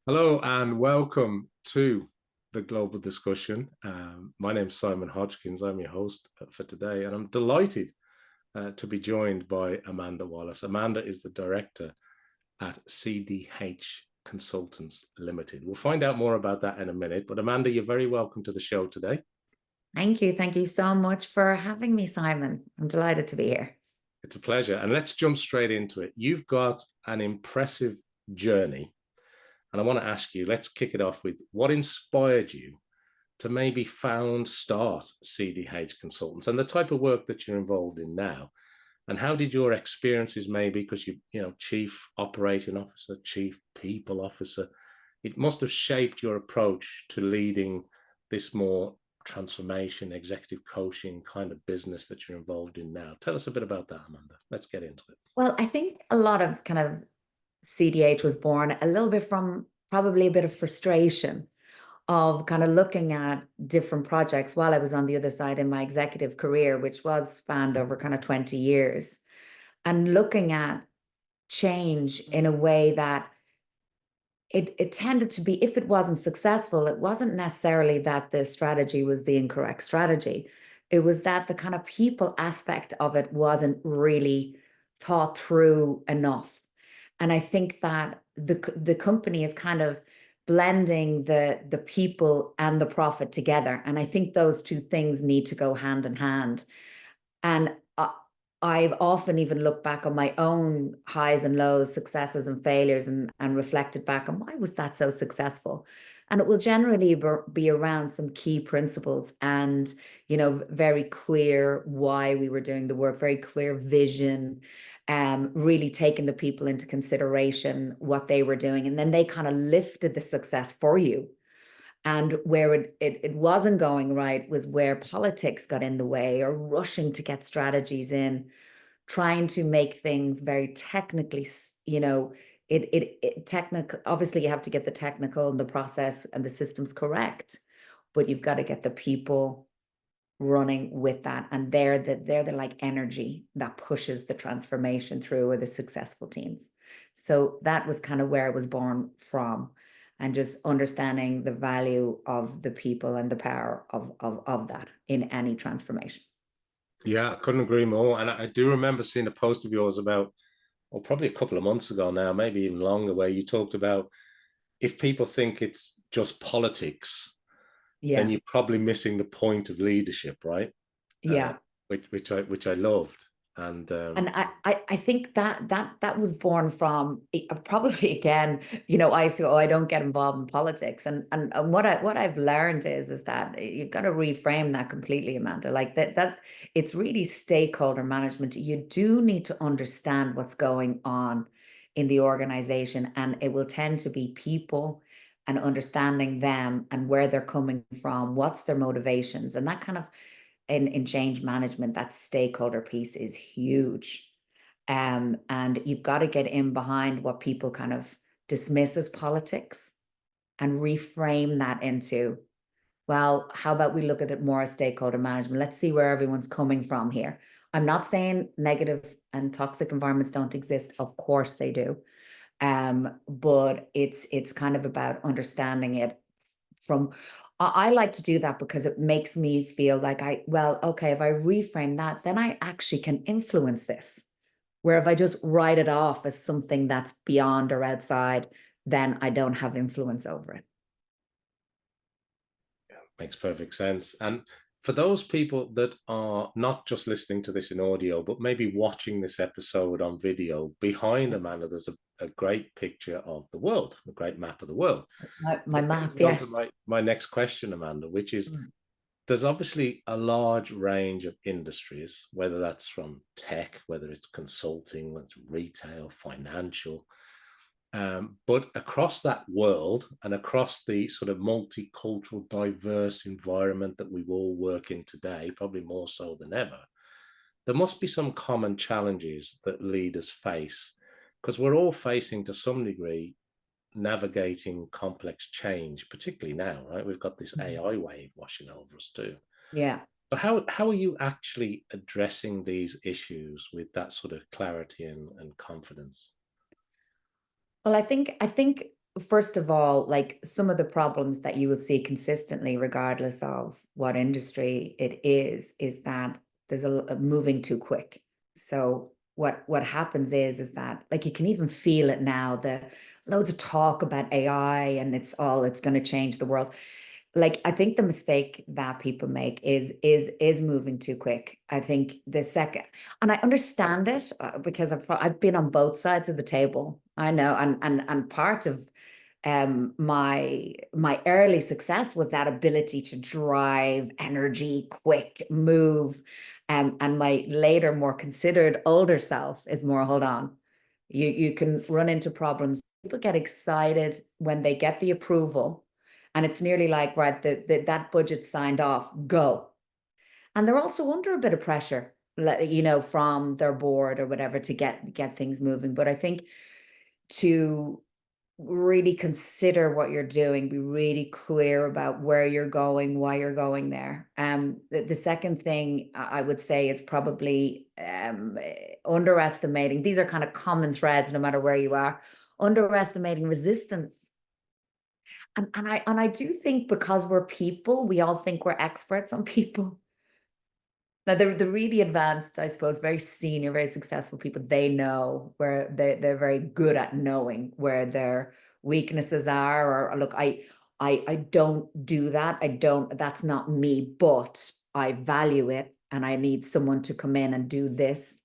Hello and welcome to the global discussion. My name's Simon Hodgkins. I'm your host for today, and I'm delighted to be joined by Amanda Wallace. Amanda is the director at CDH Consultants Limited. We'll find out more about that in a minute, but Amanda, you're very welcome to the show today. Thank you. Thank you so much for having me, Simon. I'm delighted to be here. It's a pleasure. And let's jump straight into it. You've got an impressive journey. And I want to ask you, let's kick it off with what inspired you to maybe start CDH Consultants and the type of work that you're involved in now. And how did your experiences maybe, because chief operating officer, chief people officer, it must have shaped your approach to leading this more transformation, executive coaching kind of business that you're involved in now. Tell us a bit about that, Amanda. Let's get into it. Well, I think a lot of kind of CDH was born a little bit from probably a bit of frustration of kind of looking at different projects while I was on the other side in my executive career, which was spanned over kind of 20 years, and looking at change in a way that it tended to be, if it wasn't successful, it wasn't necessarily that the strategy was the incorrect strategy. It was that the kind of people aspect of it wasn't really thought through enough. And I think that the company is kind of blending the people and the profit together. And I think those two things need to go hand in hand. And I've often even looked back on my own highs and lows, successes and failures, and reflected back on why was that so successful? And it will generally be around some key principles and, very clear why we were doing the work, very clear vision, really taking the people into consideration, what they were doing. And then they kind of lifted the success for you. And where it wasn't going right was where politics got in the way, or rushing to get strategies in, trying to make things very technically, technical. Obviously, you have to get the technical and the process and the systems correct, but you've got to get the people running with that. And they're the like energy that pushes the transformation through, or the successful teams. So that was kind of where I was born from, and just understanding the value of the people and the power of that in any transformation. Yeah, I couldn't agree more. And I do remember seeing a post of yours about, or probably a couple of months ago now, maybe even longer, where you talked about if people think it's just politics, then Yeah. you're probably missing the point of leadership, right? Uh, Yeah. which I loved. And And I think that was born from probably, again, I say, oh, I don't get involved in politics. And what I've learned is that you've got to reframe that completely, Amanda. Like that it's really stakeholder management. You do need to understand what's going on in the organization, and it will tend to be people and understanding them and where they're coming from, what's their motivations, and that kind of in change management, that stakeholder piece is huge. And you've got to get in behind what people kind of dismiss as politics and reframe that into, well, how about we look at it more as stakeholder management? Let's see where everyone's coming from here. I'm not saying negative and toxic environments don't exist. Of course they do. But it's kind of about understanding it from, I like to do that because it makes me feel like okay, if I reframe that, then I actually can influence this. Where if I just write it off as something that's beyond or outside, then I don't have influence over it. yeah, makes perfect sense. And for those people that are not just listening to this in audio, but maybe watching this episode on video, behind Amanda, there's a great picture of the world, a great map of the world. My That brings map, me on to yes. my next question, Amanda, which is Mm. there's obviously a large range of industries, whether that's from tech, whether it's consulting, whether it's retail, financial. But across that world and across the sort of multicultural, diverse environment that we all work in today, probably more so than ever, there must be some common challenges that leaders face because we're all facing to some degree navigating complex change, particularly now, right? We've got this Mm. AI wave washing over us too. Yeah. But how are you actually addressing these issues with that sort of clarity and confidence? Well, I think first of all, like some of the problems that you will see consistently, regardless of what industry it is that there's a moving too quick. So what happens is that like you can even feel it now, the loads of talk about AI and it's going to change the world. Like I think the mistake that people make is moving too quick. I think the second, and I understand it because I've been on both sides of the table. I know, and part of my early success was that ability to drive energy, quick move, and my later, more considered older self is more, hold on, you can run into problems. People get excited when they get the approval, and it's nearly like, right, that budget signed off, go. And they're also under a bit of pressure, from their board or whatever to get things moving. But I think to really consider what you're doing, be really clear about where you're going, why you're going there. The second thing I would say is probably underestimating. These are kind of common threads, no matter where you are. Underestimating resistance. And I do think because we're people, we all think we're experts on people. Now, the really advanced, I suppose, very senior, very successful people, they know where they're very good at knowing where their weaknesses are. Or look, I don't do that. That's not me, but I value it and I need someone to come in and do this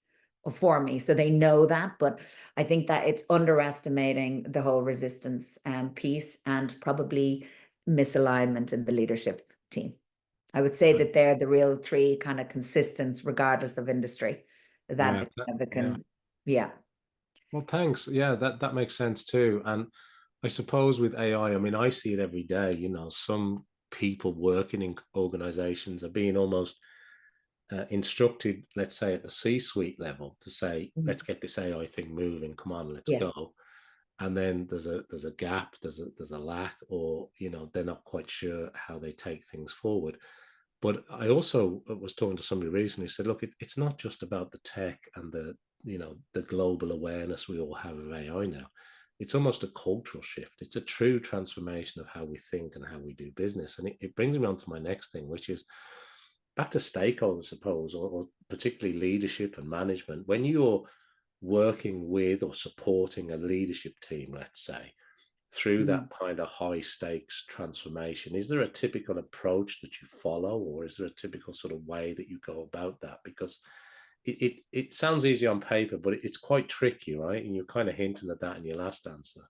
for me. So they know that. But I think that it's underestimating the whole resistance piece and probably misalignment in the leadership team. I would say Right. that they're the real three kind of consistents, regardless of industry. Yeah, That yeah. can, yeah, Well, thanks. Yeah, that makes sense too. And I suppose with AI, I mean, I see it every day. Some people working in organizations are being almost instructed, let's say at the C-suite level, to say, Mhm. let's get this AI thing moving. Come on, let's Yes, go. And then there's a gap, there's a lack, or they're not quite sure how they take things forward. But I also was talking to somebody recently who said, look, it's not just about the tech and the global awareness we all have of AI now. It's almost a cultural shift. It's a true transformation of how we think and how we do business. And it brings me on to my next thing, which is back to stakeholders, I suppose, or particularly leadership and management. When you're working with or supporting a leadership team, let's say, through that mm, kind of high stakes transformation, is there a typical approach that you follow, or is there a typical sort of way that you go about that? Because it sounds easy on paper, but it's quite tricky, right? And you're kind of hinting at that in your last answer.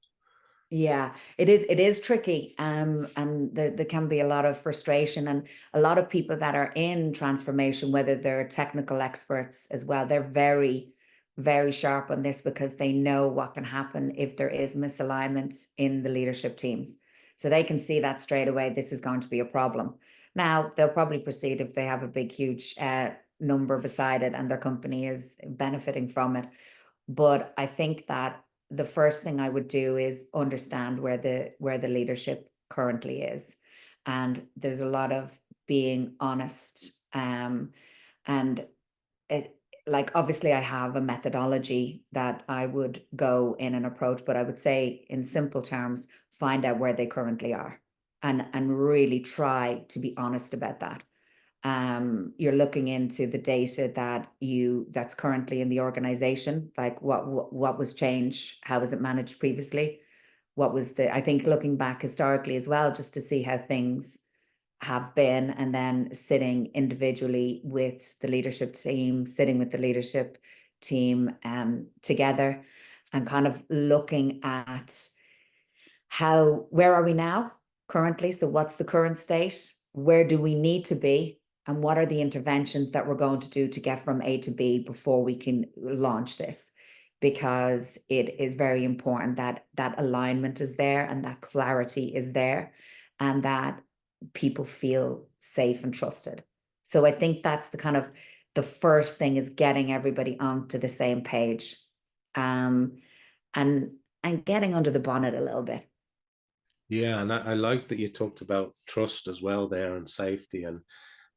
yeah, it is tricky. And there can be a lot of frustration, and a lot of people that are in transformation, whether they're technical experts as well, they're very, very sharp on this because they know what can happen if there is misalignment in the leadership teams. So they can see that straight away. This is going to be a problem. Now they'll probably proceed if they have a big, huge number beside it and their company is benefiting from it. But I think that the first thing I would do is understand where the leadership currently is. And there's a lot of being honest. And it, like obviously I have a methodology that I would go in and approach, but I would say in simple terms, find out where they currently are and really try to be honest about that. You're looking into the data that's currently in the organization, like what was changed, how was it managed previously, what was I think looking back historically as well, just to see how things have been, and then sitting individually with the leadership team, sitting with the leadership team together, and kind of looking at where are we now currently? So what's the current state? Where do we need to be? And what are the interventions that we're going to do to get from A to B before we can launch this? Because it is very important that that alignment is there and that clarity is there and that people feel safe and trusted. So I think that's the first thing is getting everybody onto the same page, um, and getting under the bonnet a little bit. Yeah, and I like that you talked about trust as well there, and safety, and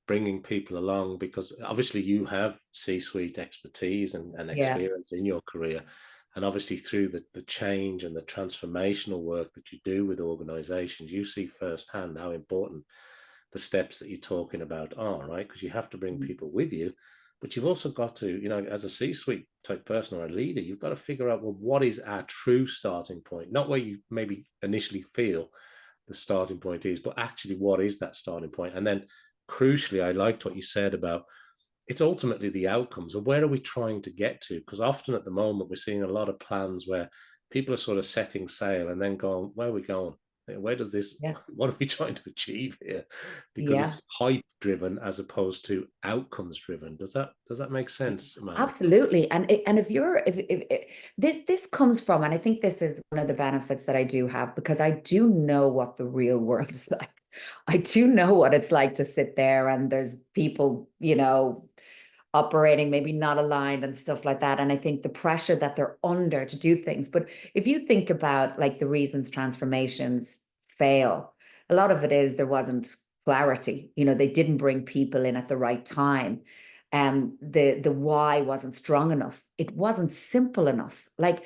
bringing people along, because obviously you have C-suite expertise and Yeah. experience in your career. And obviously through the change and the transformational work that you do with organizations, you see firsthand how important the steps that you're talking about are, right? Because you have to bring people with you, but you've also got to, as a C-suite type person or a leader, you've got to figure out, well, what is our true starting point? Not where you maybe initially feel the starting point is, but actually what is that starting point? And then crucially, I liked what you said about it's ultimately the outcomes, or where are we trying to get to? Because often at the moment we're seeing a lot of plans where people are sort of setting sail and then going, where are we going? Where does this, Yeah. what are we trying to achieve here? Because Yeah. it's hype driven as opposed to outcomes driven. Does that make sense, Amanda? Absolutely. And if this comes from, and I think this is one of the benefits that I do have, because I do know what the real world is like. I do know what it's like to sit there and there's people, operating maybe not aligned and stuff like that. And I think the pressure that they're under to do things. But if you think about like the reasons transformations fail, a lot of it is there wasn't clarity. They didn't bring people in at the right time. The why wasn't strong enough. It wasn't simple enough. Like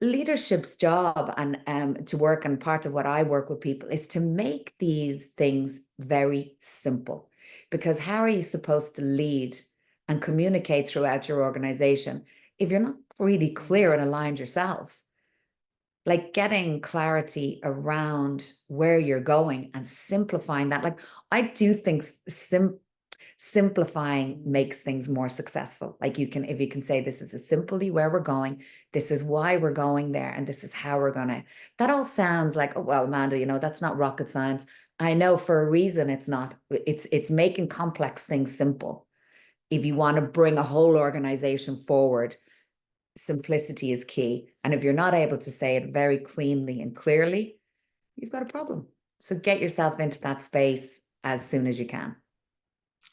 leadership's job and to work, and part of what I work with people is to make these things very simple. Because how are you supposed to lead and communicate throughout your organization if you're not really clear and aligned yourselves? Like getting clarity around where you're going and simplifying that. Like I do think simplifying makes things more successful. Like if you can say, this is simply where we're going, this is why we're going there, and this is how we're gonna. That all sounds like, oh well, Amanda, that's not rocket science. I know for a reason it's not. It's making complex things simple. If you want to bring a whole organization forward, simplicity is key. And if you're not able to say it very cleanly and clearly, you've got a problem. So get yourself into that space as soon as you can.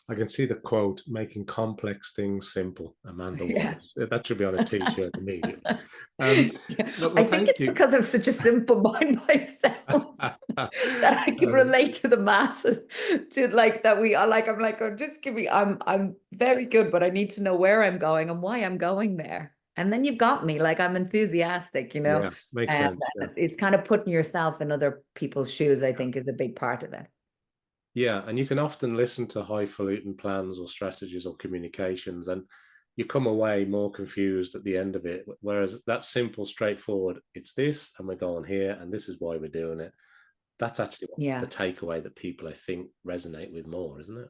I can see the quote, making complex things simple, Amanda Yeah. Wallace. That should be on a t-shirt immediately. Yeah. Look, I well, think thank it's you. because I'm such a simple mind myself that I can relate to the masses, to like that we are like, I'm like, oh, just give me, I'm very good, but I need to know where I'm going and why I'm going there. And then you've got me, like I'm enthusiastic, Yeah, makes and sense. Yeah. it's kind of putting yourself in other people's shoes, I think, is a big part of it. Yeah, and you can often listen to highfalutin plans or strategies or communications, and you come away more confused at the end of it. Whereas that simple, straightforward, it's this, and we're going here, and this is why we're doing it. That's actually the Yeah. takeaway that people, I think, resonate with more, isn't it?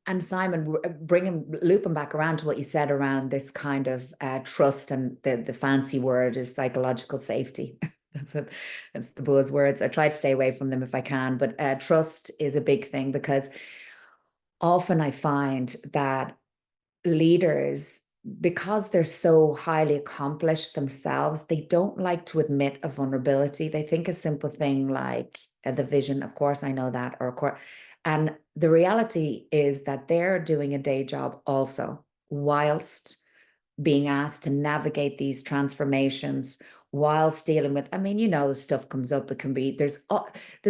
And Simon, looping back around to what you said around this kind of trust, and the fancy word is psychological safety. That's the buzzwords. I try to stay away from them if I can, but trust is a big thing, because often I find that leaders, because they're so highly accomplished themselves, they don't like to admit a vulnerability. They think a simple thing like the vision, of course, I know that, or of course, and the reality is that they're doing a day job also, whilst being asked to navigate these transformations, whilst dealing with, I mean, stuff comes up. It can be, there's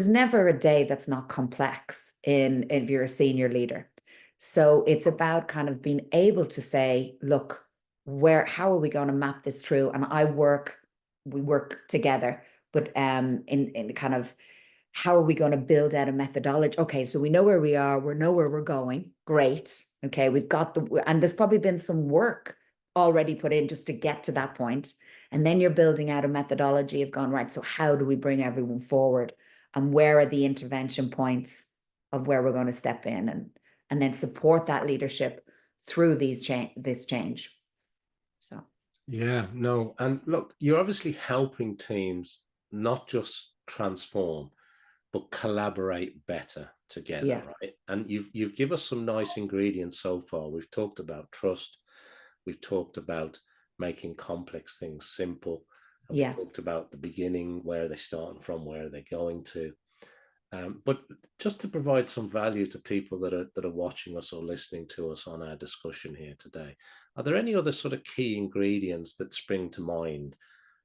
never a day that's not complex if you're a senior leader. So it's about kind of being able to say, look, how are we going to map this through? And we work together, but in kind of, how are we going to build out a methodology? Okay, so we know where we are, we know where we're going. Great. Okay, we've got and there's probably been some work already put in just to get to that point. And then you're building out a methodology of going, right, so how do we bring everyone forward? And where are the intervention points of where we're going to step in, and then support that leadership through this change. So Yeah, no. And look, you're obviously helping teams not just transform, but collaborate better together, yeah, right? And you've given us some nice ingredients so far. We've talked about trust, we've talked about making complex things simple, and we've yes, talked about the beginning, where they're starting from, where they're going to. But just to provide some value to people that are watching us or listening to us on our discussion here today, are there any other sort of key ingredients that spring to mind,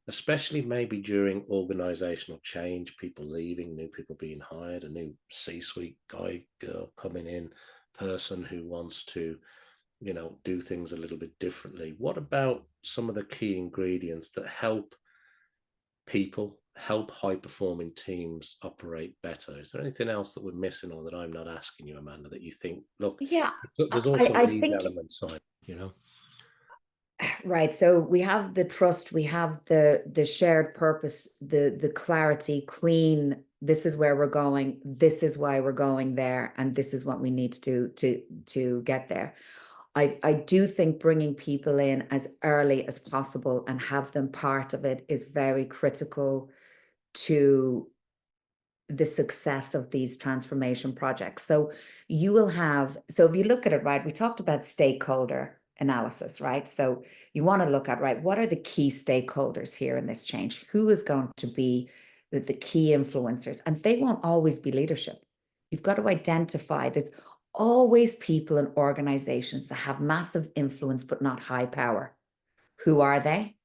especially maybe during organizational change, people leaving, new people being hired, a new C-suite guy, girl coming in, person who wants to do things a little bit differently. What about some of the key ingredients that help people, help high performing teams operate better? Is there anything else that we're missing or that I'm not asking you, Amanda, that you think, look, Yeah, there's also I these think elements side? right. So we have the trust, we have the shared purpose, the clarity, clean. This is where we're going. This is why we're going there, and this is what we need to do to get there. I do think bringing people in as early as possible and have them part of it is very critical to the success of these transformation projects. So you will have, so if you look at it, right, we talked about stakeholder analysis, right? So you want to look at, right, what are the key stakeholders here in this change? Who is going to be the key influencers? And they won't always be leadership. You've got to identify there's always people and organizations that have massive influence, but not high power. Who are they?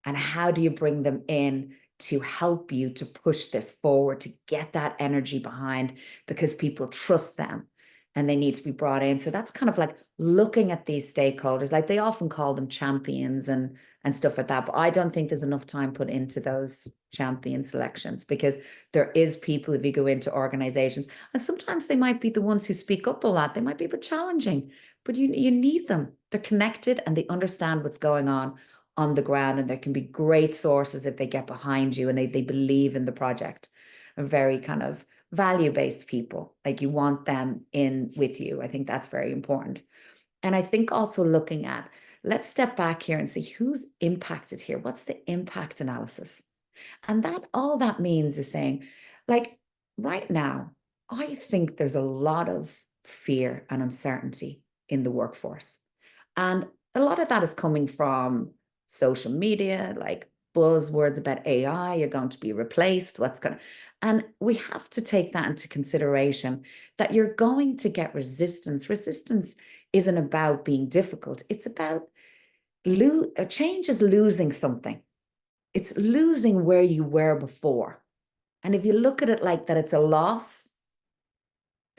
And how do you bring them in to help you to push this forward, to get that energy behind, because people trust them and they need to be brought in. So that's kind of like looking at these stakeholders, like they often call them champions and stuff like that. But I don't think there's enough time put into those champion selections, because there is people, if you go into organizations, and sometimes they might be the ones who speak up a lot, they might be a bit challenging, but you need them. They're connected and they understand what's going on the ground, and there can be great sources if they get behind you and they believe in the project. A very kind of value-based people, like you want them in with you. I think that's very important. And I think also looking at, let's step back here and see who's impacted here. What's the impact analysis? And that all that means is saying, like, right now, I think there's a lot of fear and uncertainty in the workforce. And a lot of that is coming from social media, like buzzwords about AI, you're going to be replaced, what's going to, and we have to take that into consideration, that you're going to get resistance. Resistance isn't about being difficult. It's about a change is losing something. It's losing where you were before. And if you look at it like that, it's a loss,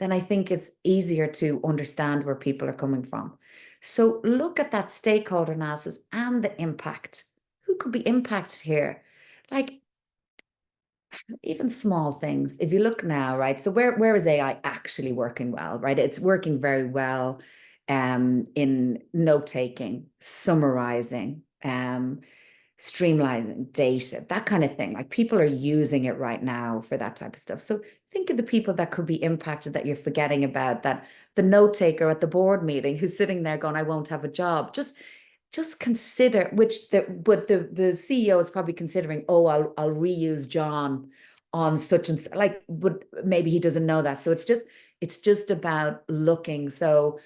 then I think it's easier to understand where people are coming from. So look at that stakeholder analysis and the impact. Who could be impacted here? Like even small things. If you look now, right? So where is AI actually working well, right? It's working very well in note taking, summarizing, streamlining data, that kind of thing. Like people are using it right now for that type of stuff. So think of the people that could be impacted that you're forgetting about, that the note taker at the board meeting who's sitting there going, I won't have a job. Just consider, the CEO is probably considering, oh, I'll reuse John on such and such, like, but maybe he doesn't know that. So it's just about looking. So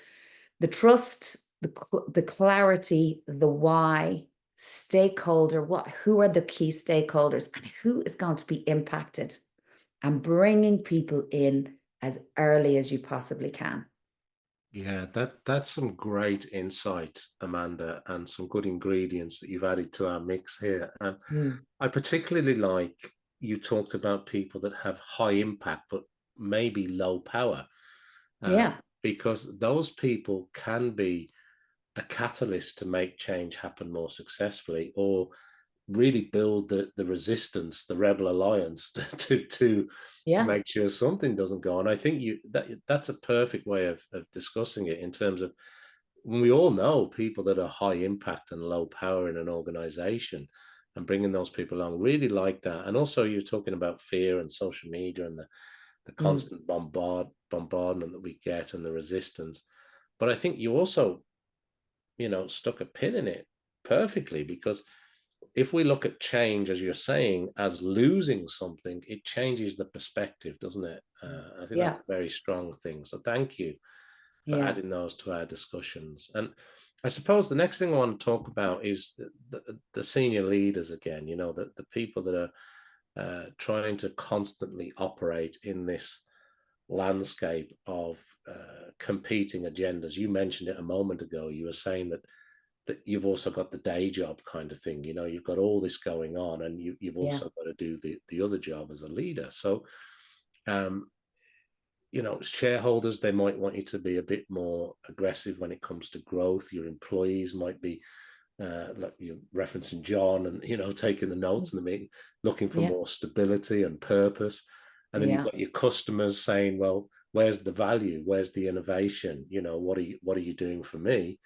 the trust, the clarity, the why, stakeholder, who are the key stakeholders and who is going to be impacted, and bringing people in as early as you possibly can. Yeah, that's some great insight, Amanda, and some good ingredients that you've added to our mix here. And Mm. I particularly like you talked about people that have high impact but maybe low power, uh, Yeah, because those people can be a catalyst to make change happen more successfully, or really build the resistance, the rebel alliance to yeah, make sure something doesn't go on. I think that's a perfect way of discussing it, in terms of when we all know people that are high impact and low power in an organization, and bringing those people along, really like that. And also you're talking about fear and social media and the mm, constant bombardment that we get and the resistance. But I think you also stuck a pin in it perfectly, because if we look at change, as you're saying, as losing something, it changes the perspective, doesn't it? I think that's yeah, a very strong thing. So thank you for yeah, adding those to our discussions. And I suppose the next thing I want to talk about is the senior leaders again, the people that are trying to constantly operate in this landscape of competing agendas. You mentioned it a moment ago. You were saying that you've also got the day job kind of thing. You've got all this going on, and you've yeah, also got to do the other job as a leader. So, um, shareholders, they might want you to be a bit more aggressive when it comes to growth. Your employees might be, like you're referencing John, and taking the notes in the meeting, looking for Yeah. more stability and purpose. And then you've Yeah. got your customers saying, well, where's the value? Where's the innovation? What are you doing for me?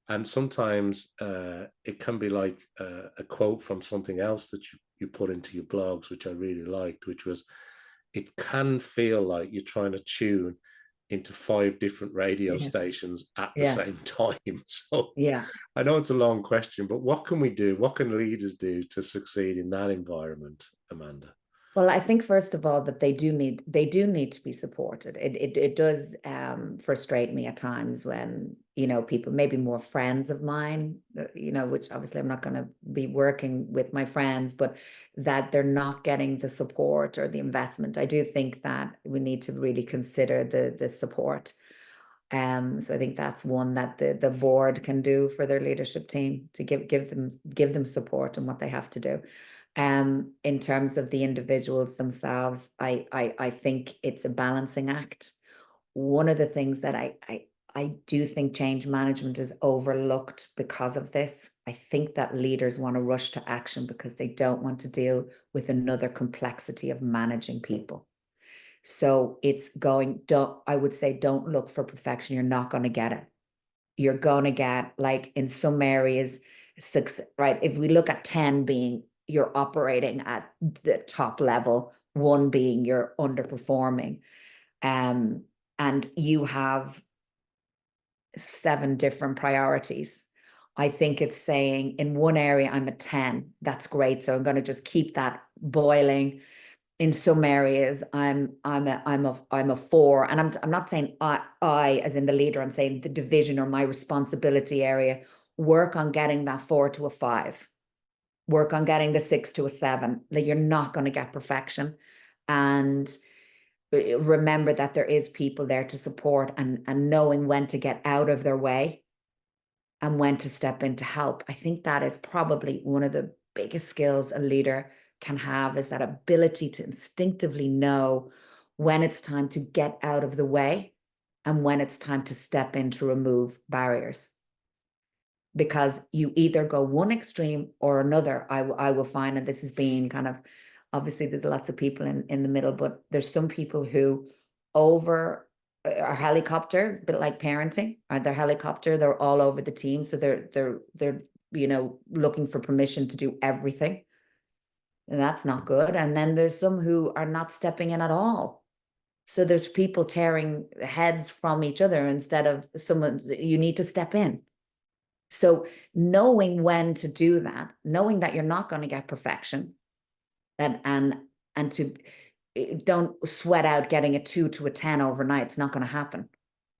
And sometimes it can be like a quote from something else that you put into your blogs, which I really liked, which was, it can feel like you're trying to tune into 5 different radio Yeah. stations at the Yeah. same time. So Yeah. I know it's a long question, but what can we do? What can leaders do to succeed in that environment, Amanda? Well, I think first of all that they do need to be supported. It does frustrate me at times when people, maybe more friends of mine, which obviously I'm not going to be working with my friends, but that they're not getting the support or the investment. I do think that we need to really consider the support. So I think that's one that the board can do for their leadership team, to give them support in what they have to do. In terms of the individuals themselves, I think it's a balancing act. One of the things that I do think change management is overlooked because of this. I think that leaders want to rush to action because they don't want to deal with another complexity of managing people. So I would say, don't look for perfection. You're not going to get it. You're going to get, like, in some areas, 6, right? If we look at 10 being you're operating at the top level, 1 being you're underperforming, and you have 7 different priorities. I think it's saying, in one area I'm a 10. That's great. So I'm going to just keep that boiling. In some areas I'm a 4, and I'm not saying I as in the leader, I'm saying the division or my responsibility area. Work on getting that 4 to a 5. Work on getting the 6 to a 7. That you're not going to get perfection, and remember that there is people there to support, and knowing when to get out of their way and when to step in to help. I think that is probably one of the biggest skills a leader can have, is that ability to instinctively know when it's time to get out of the way and when it's time to step in to remove barriers. Because you either go one extreme or another. I will find, and this has been kind of, obviously there's lots of people in the middle, but there's some people who are helicopters, a bit like parenting, or they're helicopter, they're all over the team. So they're looking for permission to do everything. And that's not good. And then there's some who are not stepping in at all. So there's people tearing heads from each other instead of someone, you need to step in. So knowing when to do that, knowing that you're not going to get perfection, and to don't sweat out getting a 2 to a 10 overnight. It's not going to happen.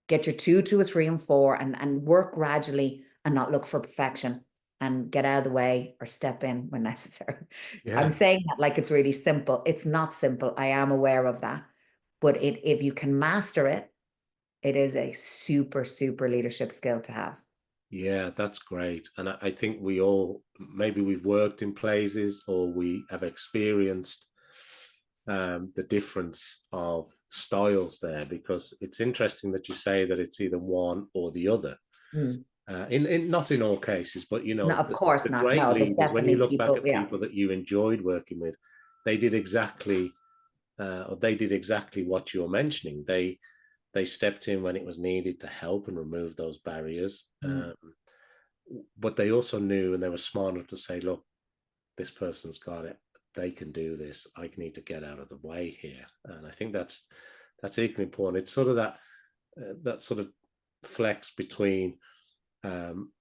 Get your 2 to a 3 and 4, and work gradually, and not look for perfection, and get out of the way or step in when necessary. I'm Yeah. saying that like it's really simple. It's not simple. I am aware of that. But if you can master it, it is a super, super leadership skill to have. Yeah, that's great. And I think we all, maybe we've worked in places or we have experienced the difference of styles there, because it's interesting that you say that it's either one or the other. Mm. In not in all cases, but No, of course the not. great No, there's leaders, when you definitely look back people. at Yeah. people that you enjoyed working with, they did exactly or they did exactly what you're mentioning. They stepped in when it was needed to help and remove those barriers. Mm. But they also knew, and they were smart enough to say, look, this person's got it. They can do this. I need to get out of the way here. And I think that's equally important. It's sort of that sort of flex between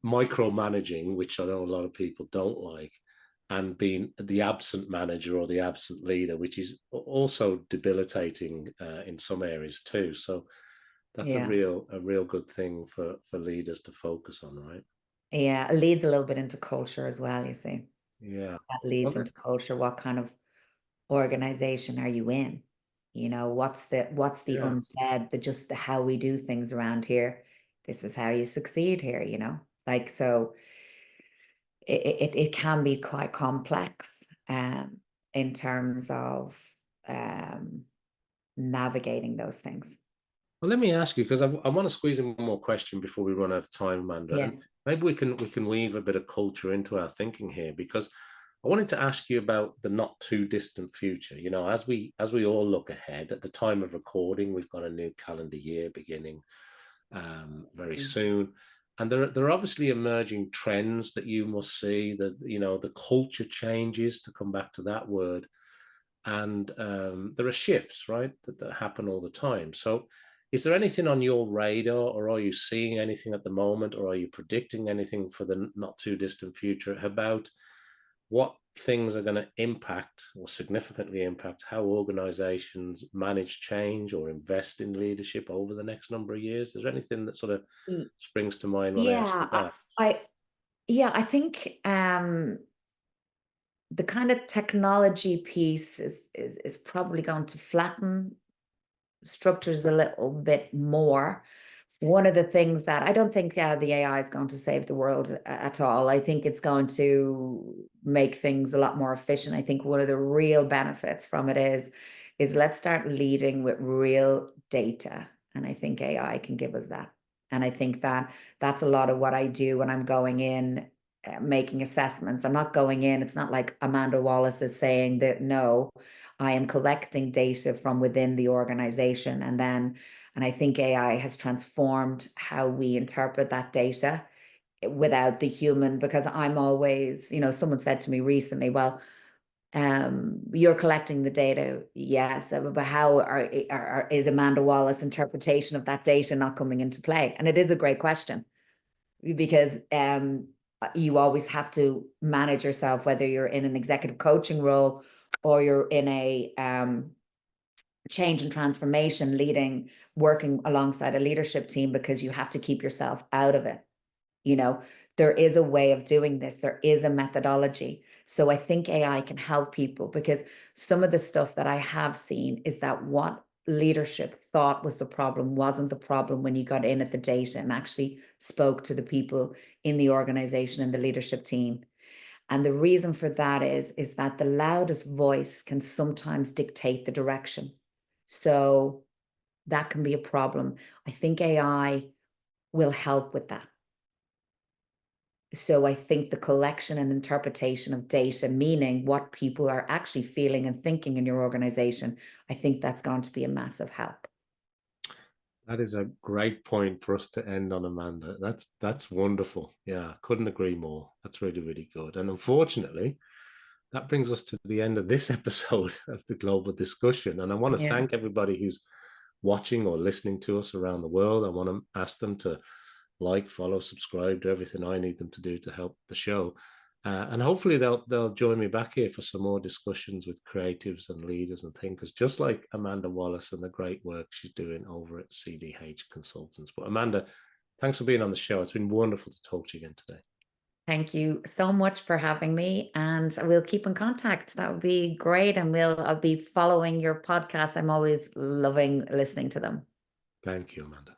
micromanaging, which I know a lot of people don't like, and being the absent manager or the absent leader, which is also debilitating in some areas too. So that's Yeah. a real good thing for leaders to focus on, right? Yeah. It leads a little bit into culture as well, you see. Yeah. That leads Well, into culture. What kind of organization are you in? What's the yeah. unsaid, the how we do things around here. This is how you succeed here, like. So it can be quite complex in terms of navigating those things. Well, let me ask you, because I want to squeeze in one more question before we run out of time, Amanda. And Yes. maybe we can weave a bit of culture into our thinking here, because I wanted to ask you about the not too distant future. You know, as we all look ahead, at the time of recording, we've got a new calendar year beginning very soon. And there are obviously emerging trends that you must see, that, you know, the culture changes, to come back to that word. And there are shifts, right, that happen all the time. So is there anything on your radar, or are you seeing anything at the moment, or are you predicting anything for the not too distant future about what things are going to impact or significantly impact how organizations manage change or invest in leadership over the next number of years? Is there anything that sort of Y- springs to mind when I ask you Yeah, that? I think the kind of technology piece is probably going to flatten structures a little bit more. One of the things that I don't think the AI is going to save the world at all. I think it's going to make things a lot more efficient. I think one of the real benefits from it is let's start leading with real data. And I think AI can give us that. And I think that that's a lot of what I do when I'm going in, making assessments. I'm not going in, it's not like Amanda Wallace is saying that, no, I am collecting data from within the organization. And I think AI has transformed how we interpret that data without the human, because I'm always, someone said to me recently, well, you're collecting the data, yes, but how is Amanda Wallace interpretation of that data not coming into play? And it is a great question, because you always have to manage yourself, whether you're in an executive coaching role or you're in a change and transformation, working alongside a leadership team, because you have to keep yourself out of it. There is a way of doing this. There is a methodology. So I think AI can help people, because some of the stuff that I have seen is that what leadership thought was the problem wasn't the problem when you got in at the data and actually spoke to the people in the organization and the leadership team. And the reason for that is that the loudest voice can sometimes dictate the direction. So that can be a problem. I think AI will help with that. So I think the collection and interpretation of data, meaning what people are actually feeling and thinking in your organization, I think that's going to be a massive help. That is a great point for us to end on, Amanda. That's wonderful. Yeah, couldn't agree more. That's really, really good. And unfortunately, that brings us to the end of this episode of the Global Discussion. And I want to Yeah. thank everybody who's watching or listening to us around the world. I want to ask them to like, follow, subscribe, do everything I need them to do to help the show. And hopefully they'll join me back here for some more discussions with creatives and leaders and thinkers, just like Amanda Wallace and the great work she's doing over at CDH Consultants. But Amanda, thanks for being on the show. It's been wonderful to talk to you again today. Thank you so much for having me, and we'll keep in contact. That would be great. And I'll be following your podcast. I'm always loving listening to them. Thank you, Amanda.